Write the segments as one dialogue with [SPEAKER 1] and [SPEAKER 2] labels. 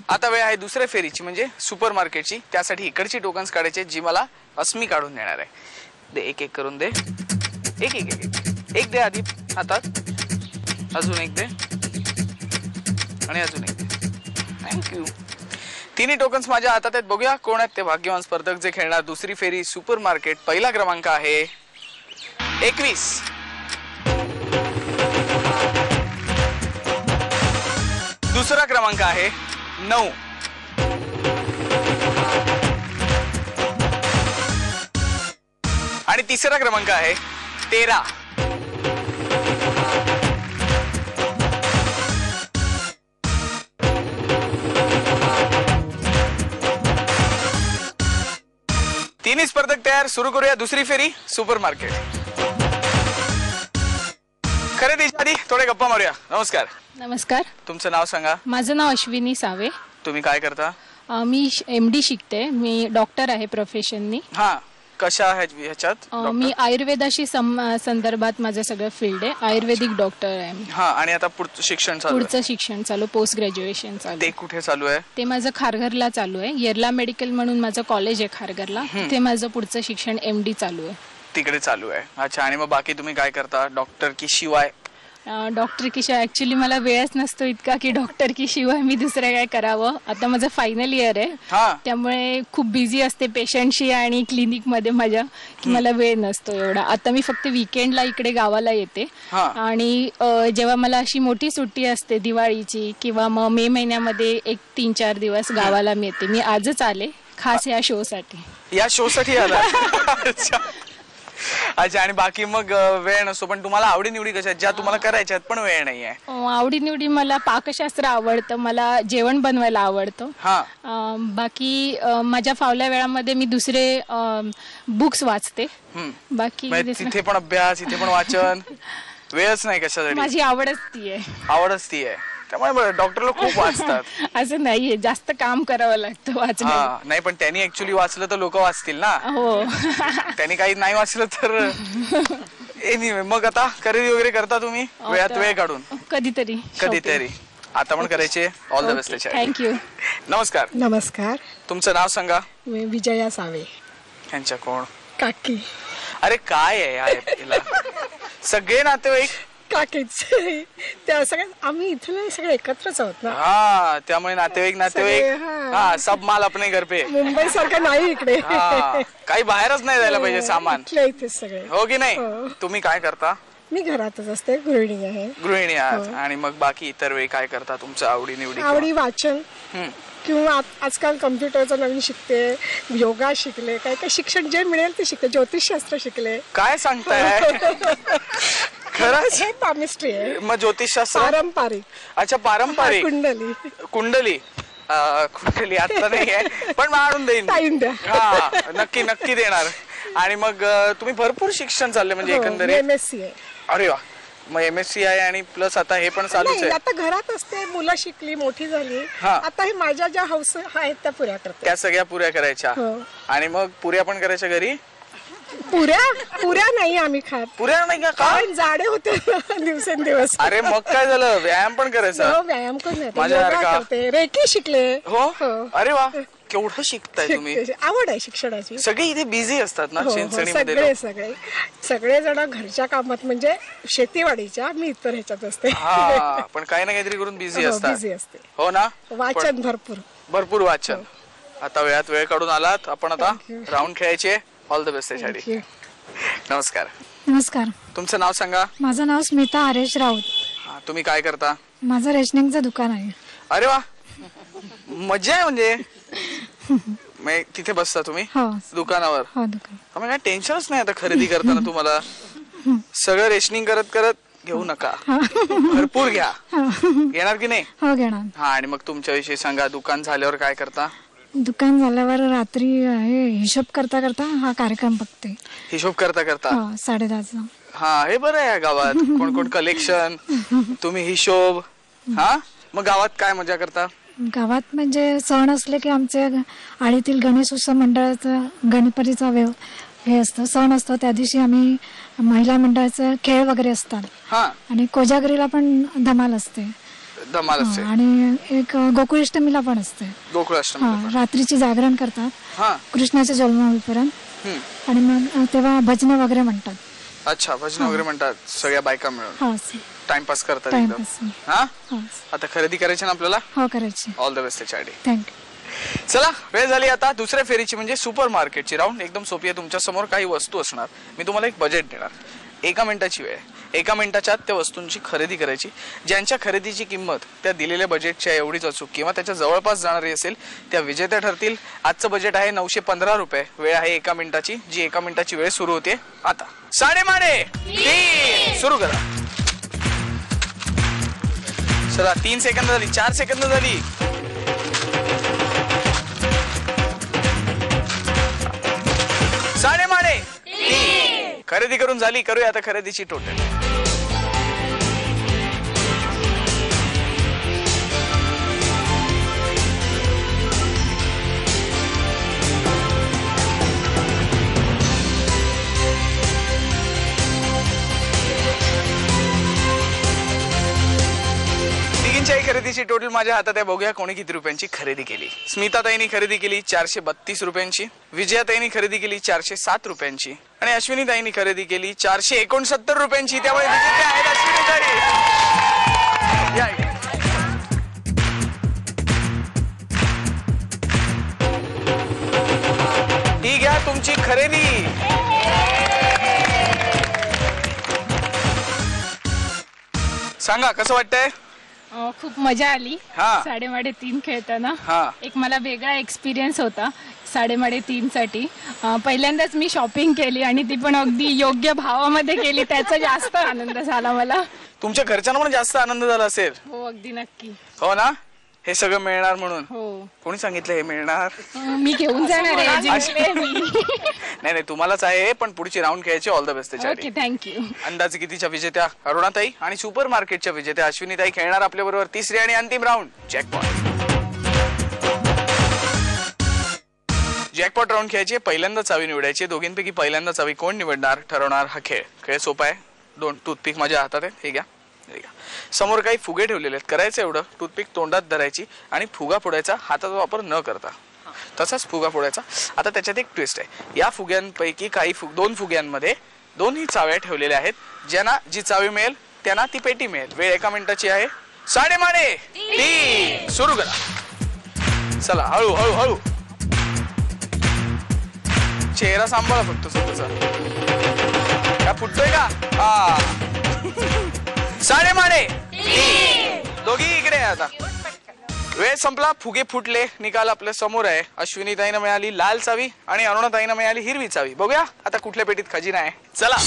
[SPEAKER 1] आता वेळ आहे दुसऱ्या फेरीची म्हणजे सुपर मार्केटची. त्यासाठी इकडची टोकन्स काढायचे जी मला अस्मी काढून देणार आहे. दे एक एक करून दे. एक एक एक एक दे आधी हातात, अजून एक दे आणि अजून एक दे. थँक्यू. तिन्ही टोकन्स माझ्या हातात आहेत. बघूया कोण आहेत ते भाग्यवान स्पर्धक जे खेळणार दुसरी फेरी सुपर मार्केट. पहिला क्रमांक आहे 21. दुसरा क्रमांक आहे 9. आणि तिसरा क्रमांक आहे 13. तिन्ही स्पर्धक तयार. सुरू करूया दुसरी फेरी सुपर मार्केट. खरेदीच्या आधी थोडे गप्पा मारूया. नमस्कार.
[SPEAKER 2] नमस्कार.
[SPEAKER 1] तुमचं नाव सांगा.
[SPEAKER 2] माझं नाव अश्विनी सावे.
[SPEAKER 1] तुम्ही काय करता?
[SPEAKER 2] मी MD शिकते. मी डॉक्टर आहे प्रोफेशननी.
[SPEAKER 1] हा, कशा ह्याच्यात?
[SPEAKER 2] मी आयुर्वेदाशी संदर्भात माझं सगळं फील्ड आहे. आयुर्वेदिक डॉक्टर आहे मी.
[SPEAKER 1] हा, आणि आता पुढचं शिक्षण चालू
[SPEAKER 2] पोस्ट ग्रॅज्युएशन चालू.
[SPEAKER 1] ते कुठे चालू आहे?
[SPEAKER 2] ते माझं खारघरला चालू आहे. येरला मेडिकल म्हणून माझं कॉलेज आहे खारघरला. ते माझं पुढचं शिक्षण MD चालू आहे.
[SPEAKER 1] तिकडे चालू आहे. अच्छा. आणि मग बाकी तुम्ही काय करता डॉक्टर की शिवाय?
[SPEAKER 2] डॉक्टर की शिवाय ऍक्च्युली मला वेळच नसतो इतका की डॉक्टर की शिवाय मी दुसरं काय करावं. आता माझं फायनल इयर आहे, त्यामुळे खूप बिझी असते पेशंटशी आणि क्लिनिक मध्ये माझ्या, की मला वेळ नसतो एवढा. आता मी फक्त वीकेंडला इकडे गावाला येते आणि जेव्हा मला अशी मोठी सुट्टी असते दिवाळीची किंवा मग मे महिन्यामध्ये 1-3-4 दिवस गावाला मी येते. मी आजच आले खास या शो साठी.
[SPEAKER 1] या शो साठी आला? अच्छा. आणि बाकी मग वेळ नसतो, पण तुम्हाला आवडी निवडी कशा ज्या तुम्हाला करायच्यात पण वेळ नाहीये?
[SPEAKER 2] आवडी निवडी मला पाकशास्त्र आवडतं, मला जेवण बनवायला आवडतं. बाकी माझ्या फावल्या वेळामध्ये मी दुसरे बुक्स वाचते. बाकी
[SPEAKER 1] तिथे पण अभ्यास, इथे पण वाचन, वेळच नाही कशासाठी.
[SPEAKER 2] माझी आवडच ती आहे.
[SPEAKER 1] त्यामुळे डॉक्टरला खूप वाचतात.
[SPEAKER 2] असं नाहीये, जास्त काम करावं लागतं वाचण्यात.
[SPEAKER 1] नाही, पण त्यांनी ऍक्च्युली वाचलं तर लोक वाचतील ना.
[SPEAKER 2] हो.
[SPEAKER 1] त्यांनी काही नाही वाचलं तर. मग आता खरेदी वगैरे करता तुम्ही वेळात वेळ काढून? कधीतरी. आता पण करायचे. All the best.
[SPEAKER 2] थँक्यू.
[SPEAKER 1] नमस्कार.
[SPEAKER 3] नमस्कार.
[SPEAKER 1] तुमचं नाव सांगा.
[SPEAKER 3] विजया सावे.
[SPEAKER 1] यांच्या कोण?
[SPEAKER 3] काकी.
[SPEAKER 1] अरे काय आहे सगळे नातेवाईक
[SPEAKER 3] काकीच त्या सगळ्या आम्ही इथले सगळे एकत्रच आहोत ना.
[SPEAKER 1] त्यामुळे नातेवाईक सब माल अपने घर पे.
[SPEAKER 3] मुंबई सारखं नाही इकडे.
[SPEAKER 1] काही बाहेरच नाही जायला पाहिजे सामान.
[SPEAKER 3] इथेच सगळे.
[SPEAKER 1] हो की नाही? तुम्ही काय करता?
[SPEAKER 3] मी घरातच असते, गृहिणी आहे.
[SPEAKER 1] गृहिणी आहात. आणि मग बाकी इतर वेळी काय करता? तुमच्या आवडी निवडी?
[SPEAKER 3] आवडी वाचन किंवा आजकाल कम्प्युटरचं नवीन शिकते, योगा शिकले, काय काय शिक्षण जे मिळेल ते शिकते. ज्योतिषशास्त्र शिकले.
[SPEAKER 1] काय सांगताय? खरंच?
[SPEAKER 3] हे पामिस्ट्री आहे.
[SPEAKER 1] मग ज्योतिषशास्त्र पारंपरिक? अच्छा, पारंपरिक. कुंडली आता नाही आहे, पण आणून देईन. नक्की देणार. आणि मग तुम्ही भरपूर शिक्षण चालले म्हणजे एकंदरीत?
[SPEAKER 3] MSc आहे.
[SPEAKER 1] अरे वा. मग MSc आहे आणि प्लस आता हे पण चालूच आहे.
[SPEAKER 3] आता घरात असते, मुलं शिकली, मोठी झाली. आता हे माझ्या ज्या हौस आहेत त्या पुऱ्या करते.
[SPEAKER 1] त्या सगळ्या पुऱ्या करायच्या. आणि मग पुऱ्या पण करायच्या घरी?
[SPEAKER 3] पुऱ्या नाही आम्ही खात.
[SPEAKER 1] पुऱ्या नाही का? कारण
[SPEAKER 3] जाडे होते दिवसेंदिवस.
[SPEAKER 1] अरे मग काय झालं, व्यायाम पण करायचा?
[SPEAKER 3] व्यायाम करते, रेकी शिकले.
[SPEAKER 1] हो. अरे वा, केवढं शिकताय तुम्ही.
[SPEAKER 3] आवड आहे शिक्षणाची.
[SPEAKER 1] सगळे इथे बिझी असतात ना
[SPEAKER 3] सगळे जण घरच्या कामात, म्हणजे शेतीवाडीच्या. मी इतर ह्याच्यात असते.
[SPEAKER 1] पण काही ना काहीतरी करून बिझी असते. हो ना.
[SPEAKER 3] वाचन भरपूर
[SPEAKER 1] वाचन. आता वेळात वेळ काढून आलात. आपण आता राऊंड खेळायचे. ऑल द बेस्ट त्यासाठी. नमस्कार.
[SPEAKER 4] नमस्कार.
[SPEAKER 1] तुमचं नाव सांगा.
[SPEAKER 4] माझं नाव स्मिता हरेश राऊत.
[SPEAKER 1] तुम्ही काय करता?
[SPEAKER 4] माझं रेशनिंगचं दुकान आहे.
[SPEAKER 1] अरे वा, मजा आहे. म्हणजे तिथे बसता तुम्ही दुकानावर?
[SPEAKER 4] हो, दुकान.
[SPEAKER 1] काय टेन्शनच नाही आता खरेदी करताना तुम्हाला? सगळं रेशनिंग करत करत घेऊ नका, भरपूर घ्या. घेणार की नाही?
[SPEAKER 4] हो, घेणार.
[SPEAKER 1] आणि मग तुमच्याविषयी सांगा. दुकान झाल्यावर काय करता?
[SPEAKER 4] दुकान झाल्यावर रात्री हिशोब करता करता हा कार्यक्रम बघते.
[SPEAKER 1] हिशोब करता
[SPEAKER 4] 10:30चा.
[SPEAKER 1] हे बरं आहे गावात. कोण कोण कलेक्शन, तुम्ही हिशोब. मग गावात काय मजा करता?
[SPEAKER 4] गावात म्हणजे सण असले की आमच्या आळीतील गणेश उत्सव मंडळाचा गणपतीचा हे असतं, सण असतो. त्या दिवशी आम्ही महिला मंडळाचे खेळ वगैरे असतात. आणि कोजागरीला पण धमाल असते.
[SPEAKER 1] धमाल असते.
[SPEAKER 4] आणि एक गोकुळाष्टमीला पण असते.
[SPEAKER 1] गोकुळाष्टमी
[SPEAKER 4] रात्रीची जागरण करतात
[SPEAKER 1] हा
[SPEAKER 4] कृष्णाच्या जन्म होईपर्यंत आणि मग तेव्हा भजन वगैरे म्हणतात.
[SPEAKER 1] अच्छा, भजन वगैरे म्हणतात सगळ्या बायका मिळून टाइमपास करतात एकदम. हा आता खरेदी करायची ना आपल्याला?
[SPEAKER 4] हो करायची.
[SPEAKER 1] ऑल द बेस्ट त्याच्यासाठी.
[SPEAKER 4] थँक्यू.
[SPEAKER 1] चला वेळ झाली आता दुसऱ्या फेरीची म्हणजे सुपर मार्केटची राऊंड. एकदम सोपी आहे. तुमच्या समोर काही वस्तू असणार. मी तुम्हाला एक बजेट देणार. 1 मिनिटाची वेळ. 1 मिनिटाच्या आत त्या वस्तूंची खरेदी करायची. ज्यांच्या खरेदीची किंमत त्या दिलेल्या बजेटच्या एवढीच अचूक किंवा त्याच्या जवळपास जाणारी असेल त्या विजेत्या ठरतील. आजचं बजेट आहे 915 रुपये. वेळ आहे 1 मिनिटाची, जी 1 मिनिटाची वेळ सुरू होते आता. 3:30 सुरू करा. चला 3 सेकंद झाली, 4 सेकंद झाली. खरेदी करून झाली. करूया आता खरेदीची टोटल. तिघींच्याही खरेदीची टोटल माझ्या हातात आहे. बघूया कोणी किती रुपयांची खरेदी केली. स्मिताताईंनी खरेदी केली 432 रुपयांची. विजयाताईंनी खरेदी केली 407 रुपयांची आणि अश्विनीताईंनी खरेदी केली 469 रुपयांची. त्यामुळे विजेते आहेत अश्विनीताई. ही घ्या तुमची खरेदी. सांगा कसं वाटतंय?
[SPEAKER 2] खूप मजा आली 3.5 खेळताना. एक मला वेगळा एक्सपिरियन्स होता 3.5 साठी. पहिल्यांदाच मी शॉपिंग केली आणि ती पण अगदी योग्य भावामध्ये केली. त्याचा जास्त आनंद झाला मला.
[SPEAKER 1] तुमच्या घरच्यांना पण जास्त आनंद झाला असेल?
[SPEAKER 2] हो अगदी नक्की.
[SPEAKER 1] हो ना, हे सगळं मिळणार म्हणून.
[SPEAKER 2] हो.
[SPEAKER 1] कोणी सांगितलं हे मिळणार?
[SPEAKER 2] मी घेऊन जाणार आहे.
[SPEAKER 1] नाही तुम्हालाच आहे, पण पुढची राऊंड खेळायची. ऑल द बेस्ट त्याच्यासाठी.
[SPEAKER 2] Okay thank you.
[SPEAKER 1] अंदाजे कितीच्या विजेत्या अरुणाताई आणि सुपर मार्केटच्या विजेत्या अश्विनीताई खेळणार आपल्या बरोबर. तिसरी आणि अंतिम राऊंड जॅकपॉट. जॅकपॉट राऊंड खेळायची. पहिल्यांदा चावी निवडायची. दोघींपैकी पहिल्यांदा चावी कोण निवडणार ठरवणार हा खेळ. खेळ सोपा आहे. 2 टूथपिक माझ्या हातात आहेत. हे घ्या. समोर काही फुगे ठेवलेले आहेत. करायचं एवढं, टूथपिक तोंडात धरायची आणि फुगा फोडायचा हाताचा वापर न करता. तसाच फुगा फोडायचा. आता त्याच्यात एक ट्विस्ट आहे. या फुग्यांपैकी काही 2 फुग्यांमध्ये 2ही चाव्या ठेवलेल्या आहेत. ज्यांना जी चावी मिळेल त्यांना ती पेटी मिळेल. वेळ 1 मिनिटाची आहे. 3:30 सुरू करा. चला हळू हळू हळू. चेहरा सांभाळा फक्त स्वतःचा. काय फुटतोय का? 3:30 दोघी इकडे आता. वेळ संपला. फुगे फुटले. निकाल आपल्या समोर आहे. अश्विनीताईनं मिळाली लाल चावी आणि अरुणाताईनं मिळाली हिरवी चावी. बघूया आता कुठल्या पेटीत खजिना आहे. चला.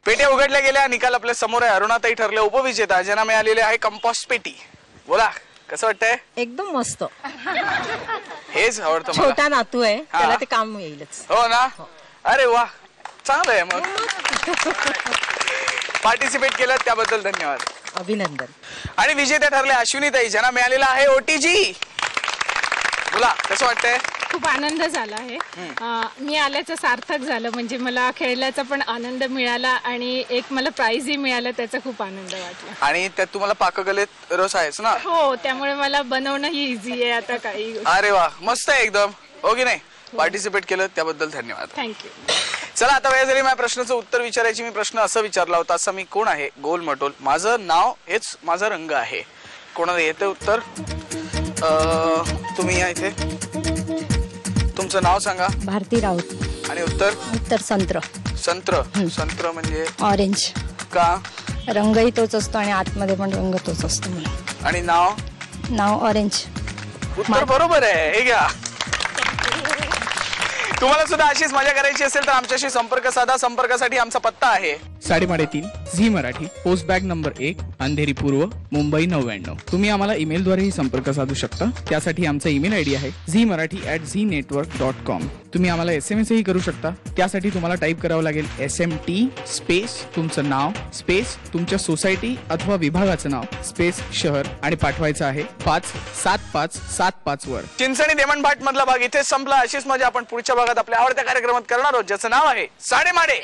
[SPEAKER 1] पेट्या उघडल्या गेल्या. निकाल आपल्या समोर आहे. अरुणाताई ठरले उपविजेता. ज्यांना मिळालेले आहे कंपोस्ट पेटी. बोला कसं वाटतंय?
[SPEAKER 5] एकदम मस्त.
[SPEAKER 1] हेच आवडतं मला.
[SPEAKER 5] छोटा नातू आहे त्याला ते काम येईलच.
[SPEAKER 1] हो ना. अरे वा चांगलं आहे. मग पार्टिसिपेट केलं त्याबद्दल धन्यवाद.
[SPEAKER 5] अभिनंदन.
[SPEAKER 1] आणि विजेत्या ठरल्या अश्विनीताई ज्यांना मिळालेला आहे ओटीजी. बोला कसं वाटतंय?
[SPEAKER 2] खूप आनंद झाला आहे. मी आल्याचं सार्थक झालं. म्हणजे मला खेळल्याचा पण आनंद मिळाला आणि एक मला प्राइजही मिळालं. त्याचा खूप आनंद वाटला.
[SPEAKER 1] आणि त्यात तुम्हाला पाककलेत रस आहेच ना?
[SPEAKER 2] हो त्यामुळे मला बनवणंही इझी आहे आता काही.
[SPEAKER 1] अरे वा मस्त आहे एकदम. हो की नाही? पार्टिसिपेट केलं त्याबद्दल धन्यवाद.
[SPEAKER 2] थँक्यू.
[SPEAKER 1] चला आता वेळ झाली माझ्या प्रश्नाचं उत्तर विचारायची. मी प्रश्न असं विचारला होता. असं मी कोण आहे? गोल मटोल. माझं नाव हेच माझा रंग आहे. कोणाला येते उत्तर? तुम्ही या इथे. तुमचं नाव सांगा.
[SPEAKER 5] भारती राऊत.
[SPEAKER 1] आणि उत्तर?
[SPEAKER 5] उत्तर संत्र.
[SPEAKER 1] संत्र. संत्र म्हणजे
[SPEAKER 5] ऑरेंज.
[SPEAKER 1] का?
[SPEAKER 5] रंगही तोच असतो आणि आतमध्ये पण रंग तोच असतो. मला
[SPEAKER 1] आणि नाव?
[SPEAKER 5] नाव ऑरेंज.
[SPEAKER 1] उत्तर बरोबर आहे. हे घ्या. तुम्हाला सुद्धा अशीच मजा करायची असेल तर आमच्याशी संपर्क साधा. संपर्कासाठी आमचा पत्ता आहे
[SPEAKER 6] 3:30
[SPEAKER 1] Zee Marathi, post bag number 1, Andheri पूर्व, मुंबई 99. तुम्ही आम्हाला ईमेलद्वारेही संपर्क साधू शकता. त्यासाठी आमचा ईमेल आयडी आहे zmarathi@znetwork.com. तुम्ही आम्हाला SMS ही करू शकता. त्यासाठी तुम्हाला टाईप करावं लागेल SMT स्पेस तुमचं नाव स्पेस तुमच्या सोसायटी अथवा विभागाचं नाव स्पेस शहर आणि पाठवायचं आहे 57575 वर. चिंचणी देमण भाट मधला भाग इथे संपला. अशीच मजा आपण पुढच्या भागात आपल्या आवडत्या कार्यक्रमात करणार आहोत, ज्याचं नाव आहे साडेमाडे.